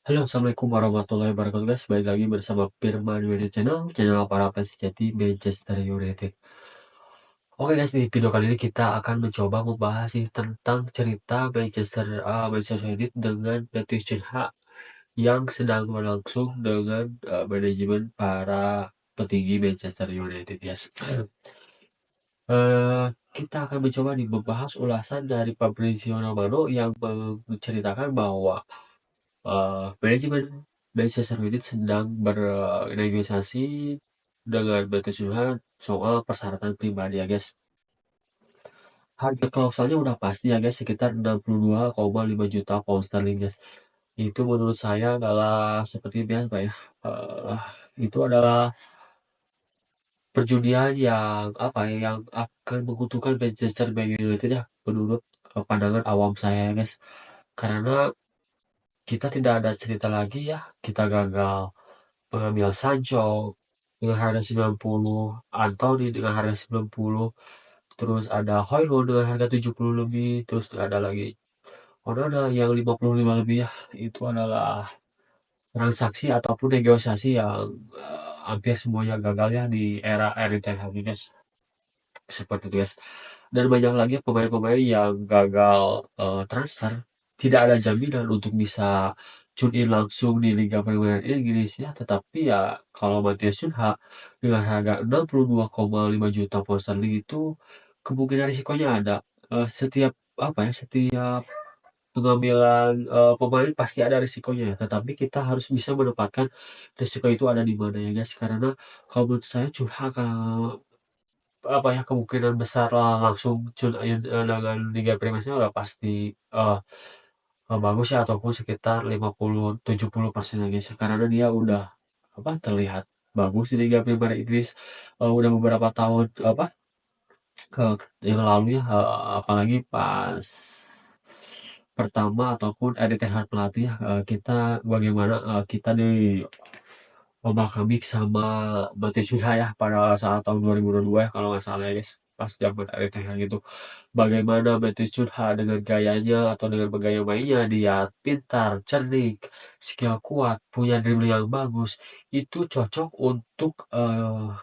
Halo, assalamualaikum warahmatullahi wabarakatuh guys. Balik lagi bersama Firman Media channel para fans sejati Manchester United. Oke guys, di video kali ini kita akan mencoba membahas tentang cerita Manchester United dengan Matheus Cunha yang sedang berlangsung dengan manajemen para petinggi Manchester United guys. Eh, kita akan mencoba membahas ulasan dari Fabrizio Romano yang menceritakan bahwa manajemen Manchester United sedang bernegosiasi dengan Bundesliga soal persyaratan pribadi ya guys. Harga klausulnya udah pasti ya guys, sekitar 62,5 juta pound sterling guys. Itu menurut saya adalah seperti biasa ya. eh, itu adalah perjudian yang apa ya, yang akan menguntungkan Manchester United ya, menurut pandangan awam saya ya guys. Karena kita tidak ada cerita lagi ya, kita gagal mengambil Sancho dengan harga 90, Anthony dengan harga 90, terus ada Højlund dengan harga 70 lebih, terus ada lagi Onana yang 55 lebih ya. Itu adalah transaksi ataupun negosiasi yang hampir semuanya gagal ya di era Erik ten Hag ini, guys. Seperti itu guys. Dan banyak lagi pemain-pemain yang gagal transfer, tidak ada jaminan untuk bisa tune in langsung di Liga Premier Inggris ya. Tetapi ya kalau Matthias Cunha dengan harga 62,5 juta pound sterling itu kemungkinan risikonya ada. Setiap apa ya, setiap pengambilan pemain pasti ada risikonya ya. Tetapi kita harus bisa menempatkan risiko itu ada di mana ya guys. Karena kalau menurut saya Cunha apa ya, kemungkinan besar lah langsung tune in dengan Liga Primasnya udah pasti eh, bagus ya, ataupun sekitar 50-70% ya guys, karena dia udah apa, terlihat bagus di Liga Primer Inggris. Udah beberapa tahun apa ke yang lalu ya, apalagi pas pertama ataupun Erik ten Hag pelatih ya, kita bagaimana kita ombak kami sama Batu Cunha ya pada saat tahun 2022 ya, kalau nggak salah ya guys, pas zaman Erik ten Hag gitu. Bagaimana Matheus Cunha dengan gayanya atau dengan gaya mainnya, dia pintar, cerdik, skill kuat, punya dribbling yang bagus. Itu cocok untuk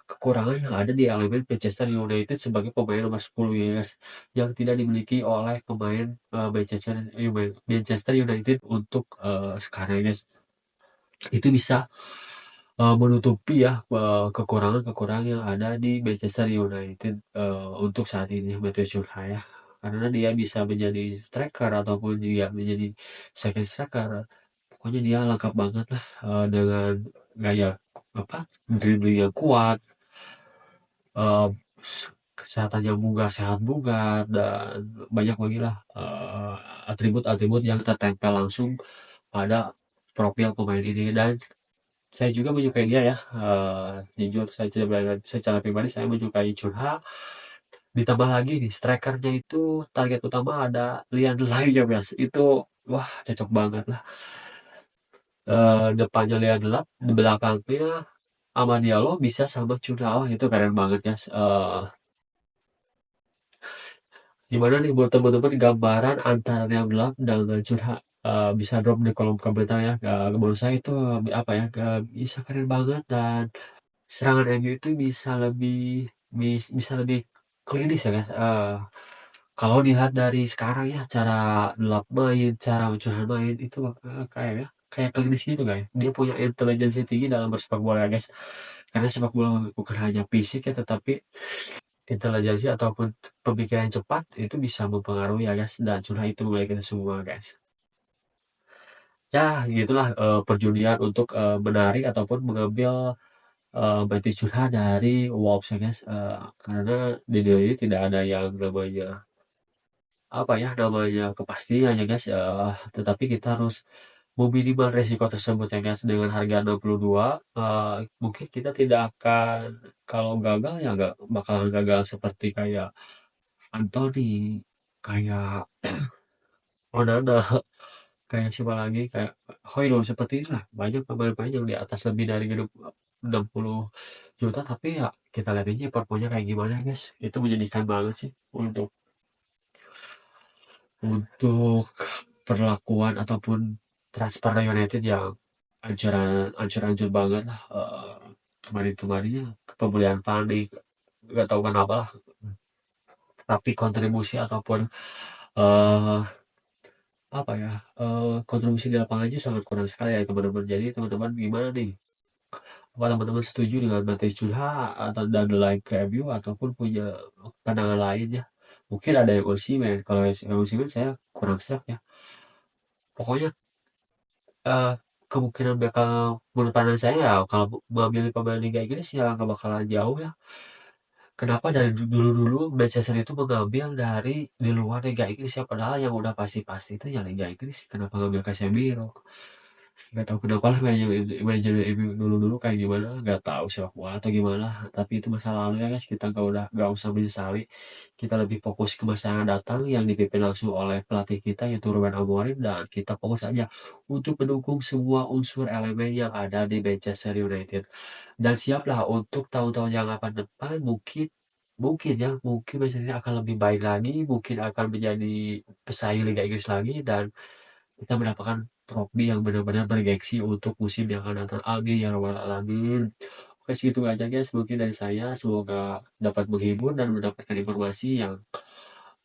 kekurangan yang ada di elemen Manchester United sebagai pemain nomor 10 ya guys, yang tidak dimiliki oleh pemain Manchester United untuk sekarang ya guys. Itu bisa menutupi ya kekurangan-kekurangan yang ada di Manchester United untuk saat ini Matheus Cunha ya. Karena dia bisa menjadi striker ataupun dia menjadi second striker. Pokoknya dia lengkap banget lah dengan gaya apa, dribbling yang kuat, eh, kesehatan yang bugar, sehat bugar, dan banyak lagi lah atribut-atribut yang tertempel langsung pada profil pemain ini. Dan saya juga menyukai dia ya, jujur saya secara pribadi saya menyukai Cunha. Ditambah lagi nih strikernya itu, target utama ada Lian Delap ya Mas, itu wah cocok banget lah. Depannya Lian Delap, di belakangnya Amad Diallo bisa sama Cunha, wah itu keren banget ya. Gimana nih buat teman-teman gambaran antara Lian Delap dengan Cunha? Bisa drop di kolom komentar ya. Menurut saya itu apa ya, bisa keren banget, dan serangan MU itu bisa lebih klinis ya guys. Kalau dilihat dari sekarang ya, cara Delap main, cara Cunha main itu kayak ya, kayak klinis gitu guys. Dia punya intelijensi tinggi dalam bersepak bola ya guys. Karena sepak bola bukan hanya fisik ya, tetapi intelijensi ataupun pemikiran cepat itu bisa mempengaruhi ya guys. Dan Cunha itu memiliki itu semua guys. Ya gitulah perjudian untuk menarik ataupun mengambil Matheus Cunha dari Wolves ya guys. Karena di dunia ini tidak ada yang namanya apa ya, namanya kepastian ya guys. Tetapi kita harus meminimal resiko tersebut ya guys. Dengan harga 62, mungkin kita tidak akan, kalau gagal ya nggak bakalan gagal seperti kayak Anthony, kayak Onana, kayak siapa lagi, kayak Højlund, seperti itulah. Banyak pemain-pemain yang di atas lebih dari 60 juta, tapi ya kita lihat aja performanya kayak gimana guys. Itu menyedihkan banget sih untuk perlakuan ataupun transfer United yang ancur-ancur banget lah, kemarin-kemarin ya, pembelian panik, nggak tahu kenapa lah, tapi kontribusi ataupun, eee, apa ya, kontribusi di lapangan aja sangat kurang sekali ya teman-teman. Jadi teman-teman gimana nih? Apa teman-teman setuju dengan Matheus Cunha atau dan lain ke MU ataupun punya pandangan lain ya? Mungkin ada yang Osimhen, kalau yang Osimhen saya kurang sreg ya. Pokoknya, eee, kemungkinan bakal menurut pandangan saya ya kalau memilih pemain Liga Inggris ya nggak bakalan jauh ya. Kenapa dari dulu-dulu Manchester itu mengambil dari di luar Liga Inggris ya, padahal yang udah pasti-pasti itu ya Liga Inggris, kenapa ngambil Casemiro? Nggak tahu kenapa lah manajemen MU dulu-dulu kayak gimana, nggak tahu sepak bola atau gimana, tapi itu masa lalu ya guys, kita nggak usah menyesali. Kita lebih fokus ke masa yang datang yang dipimpin langsung oleh pelatih kita yaitu Ruben Amorim, dan kita fokus aja untuk mendukung semua unsur elemen yang ada di Manchester United. Dan siaplah untuk tahun-tahun yang akan depan, mungkin mungkin ya, mungkin Manchester United akan lebih baik lagi, mungkin akan menjadi pesaing Liga Inggris lagi, dan kita mendapatkan trofi yang benar-benar bergengsi untuk musim yang akan datang. Amin ya rabbal alamin. Oke, segitu aja guys mungkin dari saya. Semoga dapat menghibur dan mendapatkan informasi yang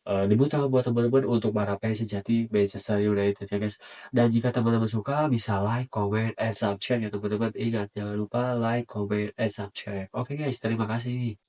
dibutuhkan buat teman-teman untuk para fans sejati Manchester United ya guys. Dan jika teman-teman suka bisa like, comment, and subscribe ya teman-teman. Ingat jangan lupa like, comment, and subscribe. Oke guys, terima kasih.